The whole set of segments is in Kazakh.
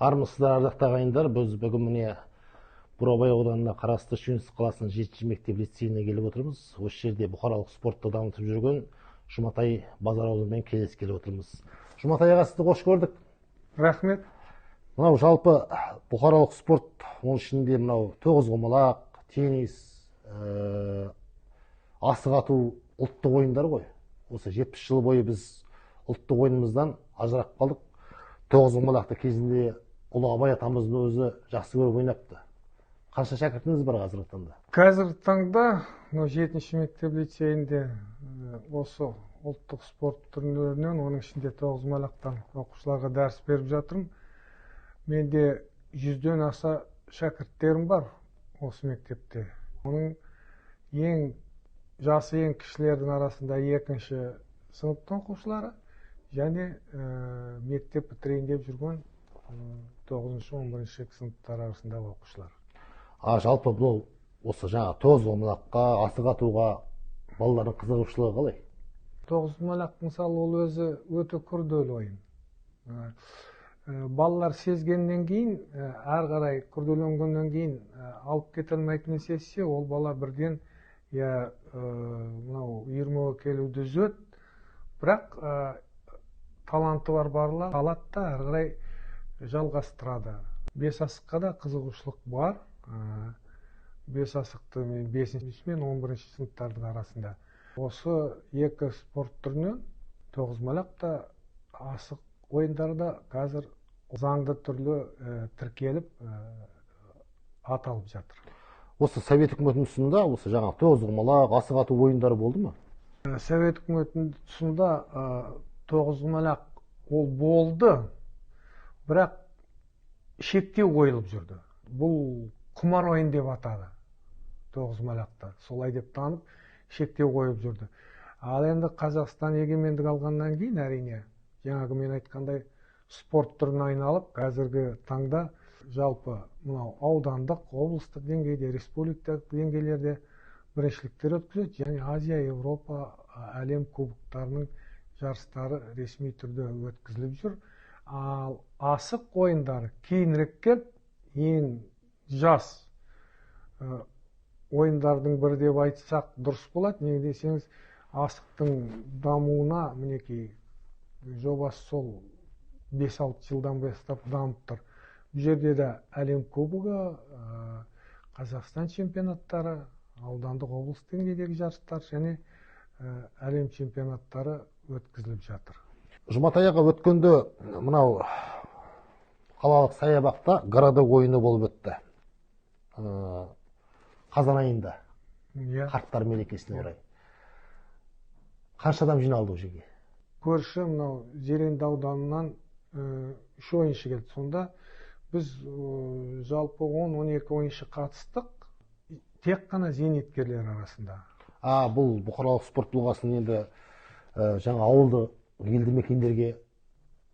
Армысыздар, ардақты ағайындар. Біз бүгін міне Бурабай ауданына қарасты Шүйінсіз қаласының 7-ші мектеп лицейіне келіп отырмыз. Осы жерде бұқаралық спортты дамытып жүрген Жұматай Базарұлымен келіп отырмыз. Жұматай аға, сізді қош көрдік. Рахмет. Мынау жалпы бұқаралық спорт, оның ішінде мынау тоғызқұмалақ, теннис, асық ату ұлттық ойындар ғой. Осы 70 жыл бойы біз ұлттық ойынымыздан ажырап қалдық. Тоғызқұмалақты кезінде ұлы Абай атамыздың өзі жақсы көріп ойнапты. Қанша шәкіртіңіз бар қазіргі таңда? Қазіргі таңда 7-ші мектеп лицейінде осы ұлттық спорт түрлерінен, оның ішінде тоғызқұмалақтан оқушыларға дәріс беріп жатырмын. Менде 100-ден аса шәкірттерім бар осы мектепте. Оның жасы ең кішілердің арасында 2-ші сыныптың оқушылары және мектеп бітірейін деп жүрген 9-11 сыныптар арасындағы оқушылар. Жалпы бұл осы жаңа тоғызқұмалаққа, асық атуға балалардың қызығушылығы қалай? Тоғызқұмалақ мысалы ол өзі өте күрделі ойын. Балалар сезгеннен кейін, ары қарай күрделенгеннен кейін алып кете алмайтын сессе, ол бала бірден мынау 20-ге келуді үзеді. Бірақ таланты бар барлар алады да ары қарай жалғастырады. 5 асыққа да қызығушылық бар. 5 асықты мен 5-ші мен 11-ші сыныптардың арасында. Осы екі спорт түрінен тоғызқұмалақ та асық ойындары да қазір заңды түрлі тіркеліп аталып жатыр. Осы Совет үкіметінің тұсында осы жаңа тоғызқұмалақ, асық ату ойындары болды ма? Совет үкіметінің тұсында тоғызқұмалақ ол болды, бірақ шектеу қойылып жүрді. Бұл құмар ойын деп атады тоғызқұмалақты. Солай деп танып, шектеу қойып жүрді. Ал енді Қазақстан егемендік алғаннан кейін, әрине, жаңағы мен айтқандай спорт түріне айналып, қазіргі таңда жалпы мынау аудандық, облыстық деңгейде, республикалық деңгейлерде біріншіліктер өткізеді, және Азия, Европа, әлем кубоктарының жарыстары ресми түрде өткізіліп жүр. Ал асық ойындары кейінірек келіп, ең жас ойындардың бірі деп айтсақ дұрыс болады. Неге десеңіз, асықтың дамуына мінекей жобасы сол 5-6 жылдан бастап дамып тұр. Бұл жерде де әлем кубогы, Қазақстан чемпионаттары, аудандық, облыс деңгейдегі жарыстар және әлем чемпионаттары өткізіліп жатыр. Жұматай аға, өткенде мынау қалалық саябақта городок ойыны болып өтті. Қазан айында, қарттар мерекесіне орай. Қанша адам жиналды ол жерге? Көрші мынау Зеренді ауданынан 3 ойыншы келді. Сонда біз жалпы 10-12 ойыншы қатыстық, тек қана зейнеткерлер арасында. Бұл бұқаралық спорт тұлғасын енді жаңа ауылды елді мекендерге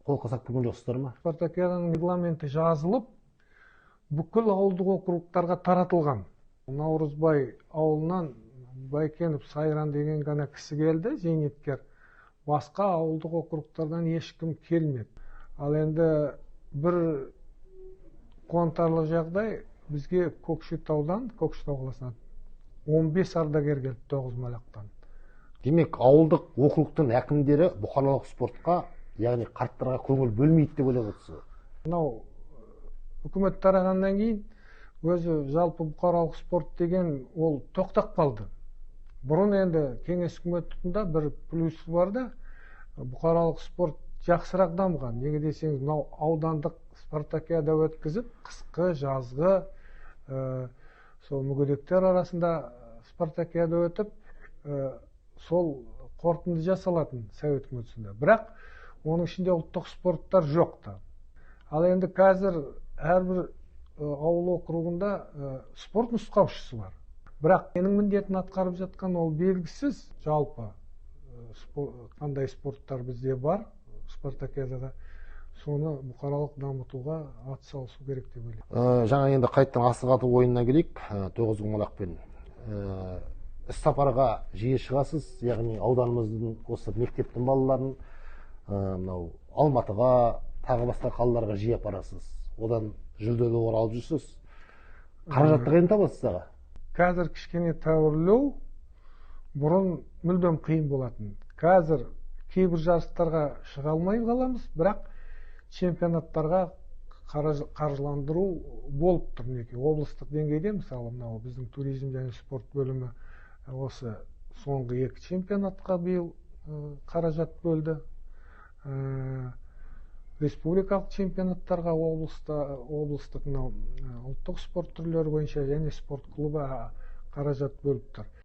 қолқа сап көрген жоқсыздар ма? Спартакиаданың регламенті жазылып, бүкіл ауылдық округтарға таратылған. Наурызбай ауылынан Байкенов Сайран деген ғана кісі келді, зейнеткер. Басқа ауылдық округтардан ешкім келмеді. Ал енді бір қуантарлық жағдай, бізге Көкшетаудан, Көкшетау қаласынан 15 ардагер келді тоғызқұмалақтан. Демек, ауылдық округтың әкімдері бұқаралық спортқа, яғни қарттарға көңіл бөлмейді деп ойлап отырсыз. Мынау үкімет тарағаннан кейін өзі жалпы бұқаралық спорт деген ол тоқтап қалды. Бұрын енді кеңес үкіметінде бір плюсы бар да, бұқаралық спорт жақсырақ дамыған. Неге десеңіз, мынау аудандық спартакиада өткізіп, қысқы, жазғы, сол мүгедектер арасында спартакиада өтіп, сол қорытынды жасалатын Совет үкіметінде. Бірақ оның ішінде ұлттық спорттар жоқты. Ал енді қазір әрбір ауыл округында спорт нұсқаушысы бар. Бірақ менің міндетін атқарып жатқан ол белгісіз. Жалпы қандай спорттар бізде бар спартакиадада, соны бұқаралық дамытуға атсалысу керек деп ойлаймын. Жаңа енді қайттан асық ату ойынына келейік. Тоғызқұмалақпен іс-сапарға жиі шығасыз, яғни ауданымыздың осы мектептің балаларын мынау Алматыға, тағы басқа қалаларға жиі апарасыз. одан жүлделі оралып жүрсүз. Каражатты кайдан табасыз ага? Қазір кішкене тәуірлеу, бұрын мүлдем қиын болатын. Қазір кейбір жарыстарға шыға алмай қаламыз, бірақ чемпионаттарға қаржыландыру болып тұр. Неке облыстық деңгейде, мысалы, мынау біздің туризм және спорт бөлімі осы соңғы 2 чемпионатқа биыл қаражат бөлді. Республикалық чемпионаттарға облыстық ұлттық спорт түрлері бойынша және спорт клубы қаражат бөліп тұр.